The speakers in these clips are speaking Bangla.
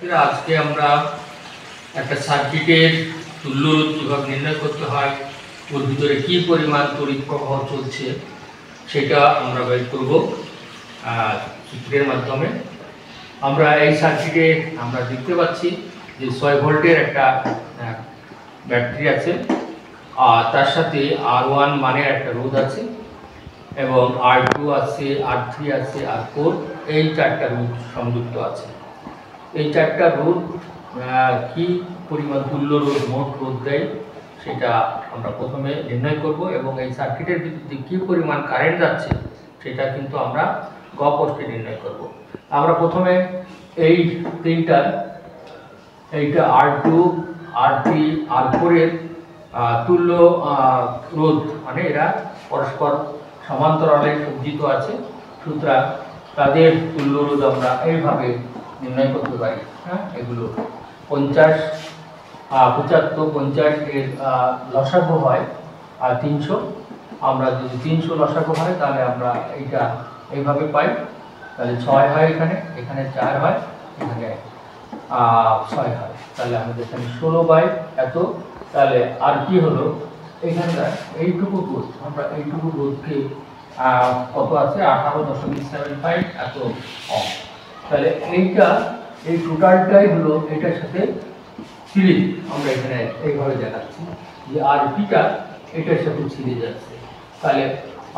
আজকে আমরা একটা সার্কিটের তুল্য রোধ কিভাবে নির্ণয় করতে হয়, ওর ভিতরে কি পরিমাণ তড়িৎ প্রবাহ চলছে সেটা আমরা বের করব চিত্রের মাধ্যমে। আমরা এই সার্কিটে আমরা দেখতে পাচ্ছি যে 6 ভোল্টের একটা ব্যাটারি আছে, আর তার সাথে R1 মানের একটা রোধ আছে এবং R2 আছে, R3 আছে, R4 এই চারটা রোধ সংযুক্ত আছে। এই চারটা রোধ কি পরিমাণ তুল্য রোধ মোট রোধ দেয় সেটা আমরা প্রথমে নির্ণয় করব এবং এই সার্কিটের ভিতরে কি পরিমাণ কারেন্ট যাচ্ছে সেটা কিন্তু আমরা গপোষ্ঠে নির্ণয় করব। আমরা প্রথমে এই তিনটার এইটা R2, R3, R4 এর তুল্য রোধ, মানে এরা পরস্পর সমান্তরালে সজ্জিত আছে, সুতরাং তাদের তুল্য রোধ আমরা এইভাবে নির্ণয় করতে পারি। হ্যাঁ, এগুলো 50, 75, 50 এর লসাগু হয় আর 300। আমরা যদি 300 লসাগু হয় তাহলে আমরা এইটা এইভাবে পাই, তাহলে 6 হয়, এখানে 4 হয়, এখানে 6 হয়, তাহলে আমাদের এখানে 16 এত। তাহলে আর কি হলো, এখানকার এইটুকু রোধ, আমরা এইটুকু রোধকে কত আছে 18.75 এত ওহম। তাহলে এই টোটালটাই হলো এটার সাথে সিরিজ। আমরা এখানে এইভাবে দেখাচ্ছি যে আরপিটা এটার সাথে সিরিজ যাচ্ছে। তাহলে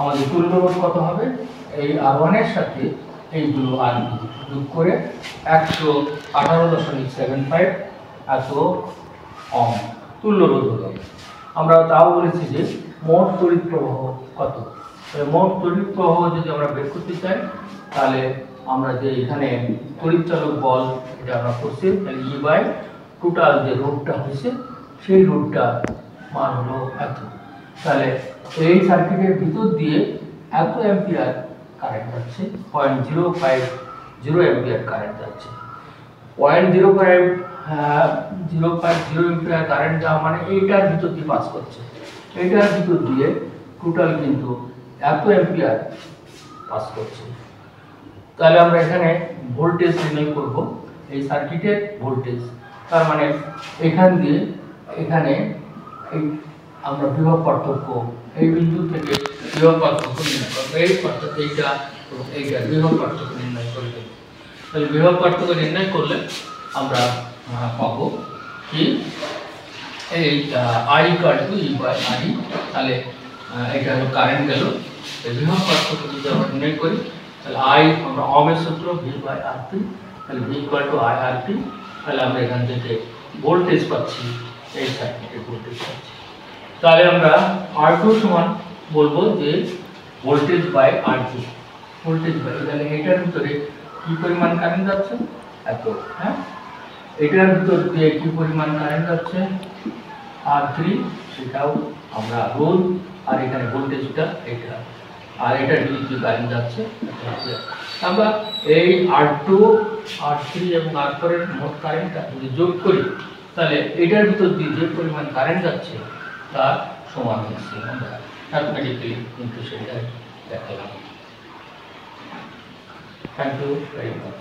আমাদের তুল্য রোধ কত হবে, এই R1 এর সাথে এইগুলো আরপি যোগ করে 118.75 এত ওহম তুল্য রোধ হলো। আমরা তাও বলেছি যে মোট তড়িৎ প্রবাহ কত। মোট তড়িৎ প্রবাহ যদি আমরা বের করতে চাই তাহলে আমরা যে এখানে তড়িৎ চালক বল এটা আমরা করছি, তাহলে E বাই টোটাল যে রোধটা হয়েছে সেই রোধটা মান হলো এত। তাহলে এই সার্কিটের ভিতর দিয়ে এত অ্যাম্পিয়ার কারেন্ট যাচ্ছে, 0.050 অ্যাম্পিয়ার কারেন্ট যাচ্ছে। 0.050 অ্যাম্পিয়ার কারেন্ট যাওয়া মানে এইটার ভিতর দিয়ে পাস করছে, এইটার ভিতর দিয়ে টোটাল কিন্তু এত অ্যাম্পিয়ার পাস করছে। তাহলে আমরা এখানে ভোল্টেজ নির্ণয় করব, এই সার্কিটের ভোল্টেজ, তার মানে এখান দিয়ে এখানে এই আমরা বিভব পার্থক্য, এই বিন্দু থেকে বিভব পার্থক্য নির্ণয় করব, এই পার্থক্য এইটা এবং এইটা বিভব পার্থক্য নির্ণয় করব। তাহলে বিভব পার্থক্য নির্ণয় করলে আমরা পাবো কি, এই I = E বাই RE। তাহলে এটা হলো কারেন্ট গেল, এই বিভব পার্থক্য যদি আমরা নির্ণয় করি তাহলে I আমরা ওহমের সূত্র V/RT, তাহলে V = IRT। তাহলে আমরা এখান থেকে ভোল্টেজ পাচ্ছি, এই সার্কিটের ভোল্টেজ পাচ্ছি। তাহলে আমরা R2 সমান বলবো যে voltage by R2, voltage by, তাহলে এটার ভিতরে কি পরিমাণ কারেন্ট যাচ্ছে এত। হ্যাঁ, এটার ভিতর দিয়ে কি পরিমাণ কারেন্ট যাচ্ছে R3, সেটাও আমরা রোধ, আর এখানে ভোল্টেজটা এটা, আর এটার ভিতর দিয়ে কারেন্ট যাচ্ছে। আমরা এই R2, R3 এবং R4 এর মোট কারেন্টটা যদি যোগ করি তাহলে এটার ভিতর দিয়ে যে পরিমাণ কারেন্ট যাচ্ছে তার সমান হচ্ছে। আমরা ম্যাথমেটিক্যালি কিন্তু সেটা দেখালাম। Thank you very much.